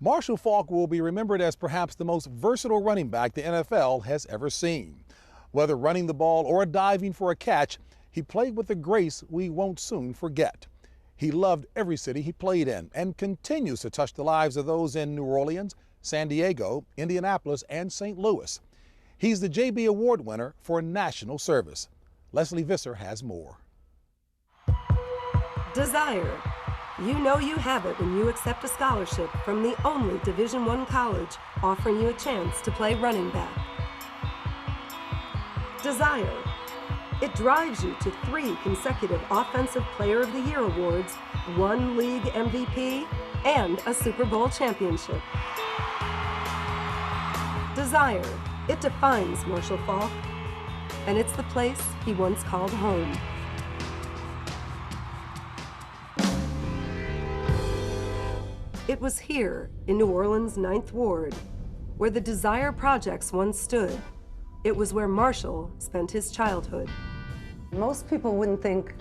Marshall Faulk will be remembered as perhaps the most versatile running back the NFL has ever seen. Whether running the ball or diving for a catch, he played with a grace we won't soon forget. He loved every city he played in and continues to touch the lives of those in New Orleans, San Diego, Indianapolis, and St. Louis. He's the JB Award winner for national service. Leslie Visser has more. Desire. You know you have it when you accept a scholarship from the only Division I college offering you a chance to play running back. Desire. It drives you to 3 consecutive Offensive Player of the Year awards, 1 league MVP, and a Super Bowl championship. Desire. It defines Marshall Faulk, and it's the place he once called home. It was here, in New Orleans' 9th Ward, where the Desire Projects once stood. It was where Marshall spent his childhood. Most people wouldn't think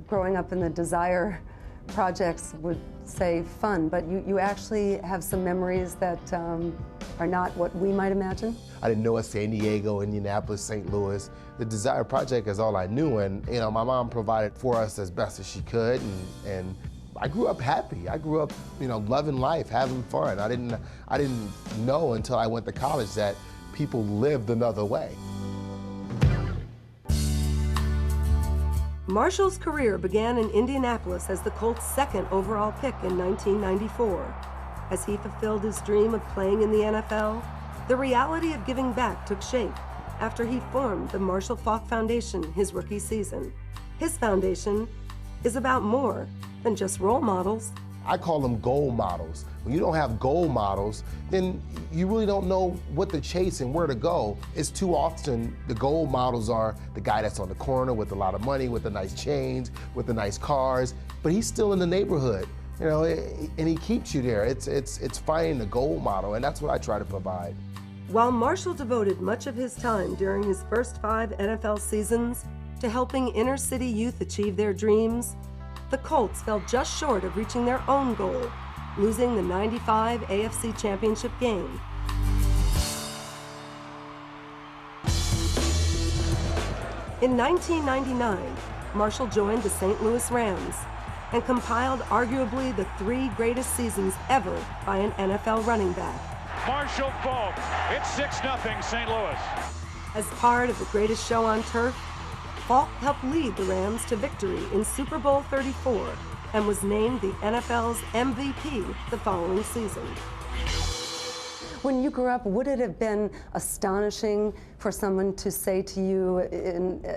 growing up in the Desire Projects would say fun, but you actually have some memories that are not what we might imagine. I didn't know a San Diego, Indianapolis, St. Louis. The Desire Project is all I knew, and my mom provided for us as best as she could, and I grew up happy. I grew up, loving life, having fun. I didn't know until I went to college that people lived another way. Marshall's career began in Indianapolis as the Colts' 2nd overall pick in 1994. As he fulfilled his dream of playing in the NFL, the reality of giving back took shape after he formed the Marshall Faulk Foundation his rookie season. His foundation is about more than just role models. I call them goal models. When you don't have goal models, then you really don't know what to chase and where to go. It's too often the goal models are the guy that's on the corner with a lot of money, with the nice chains, with the nice cars, but he's still in the neighborhood, and he keeps you there. It's finding the goal model, and that's what I try to provide. While Marshall devoted much of his time during his first 5 NFL seasons to helping inner city youth achieve their dreams, the Colts fell just short of reaching their own goal, losing the '95 AFC Championship game. In 1999, Marshall joined the St. Louis Rams and compiled arguably the 3 greatest seasons ever by an NFL running back. Marshall Faulk, it's 6-0 St. Louis. As part of the greatest show on turf, Faulk helped lead the Rams to victory in Super Bowl 34 and was named the NFL's MVP the following season. When you grew up, would it have been astonishing for someone to say to you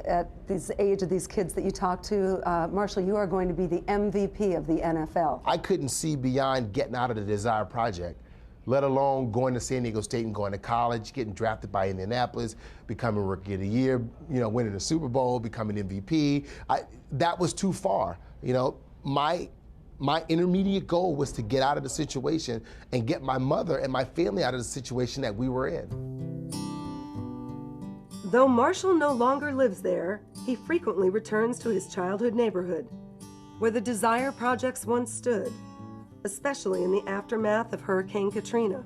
at this age of these kids that you talk to, Marshall, you are going to be the MVP of the NFL? I couldn't see beyond getting out of the Desire Project, let alone going to San Diego State and going to college, getting drafted by Indianapolis, becoming Rookie of the Year, winning the Super Bowl, becoming MVP. That was too far. My intermediate goal was to get out of the situation and get my mother and my family out of the situation that we were in. Though Marshall no longer lives there, he frequently returns to his childhood neighborhood, where the Desire Projects once stood, especially in the aftermath of Hurricane Katrina.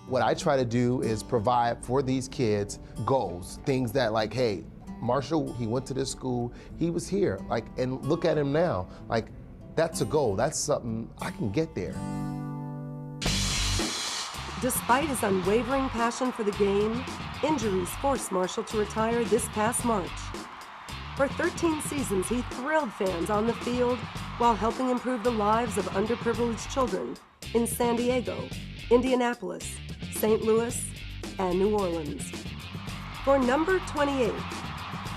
What I try to do is provide for these kids goals, things that hey, Marshall, he went to this school, he was here, and look at him now, that's a goal, that's something I can get there. Despite his unwavering passion for the game, injuries forced Marshall to retire this past March. For 13 seasons, he thrilled fans on the field while helping improve the lives of underprivileged children in San Diego, Indianapolis, St. Louis, and New Orleans. For number 28,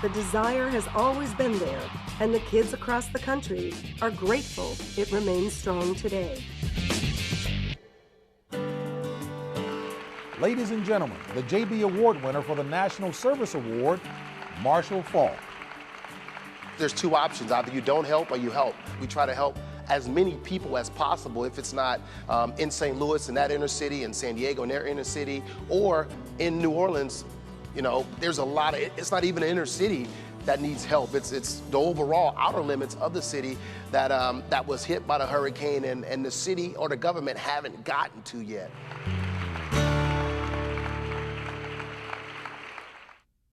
the Desire has always been there, and the kids across the country are grateful it remains strong today. Ladies and gentlemen, the JB Award winner for the National Service Award, Marshall Faulk. There's 2 options, either you don't help or you help. We try to help as many people as possible, if it's not in St. Louis in that inner city, in San Diego in their inner city, or in New Orleans. There's a lot of, it's not even an inner city. that needs help. It's the overall outer limits of the city that that was hit by the hurricane, and the city or the government haven't gotten to yet.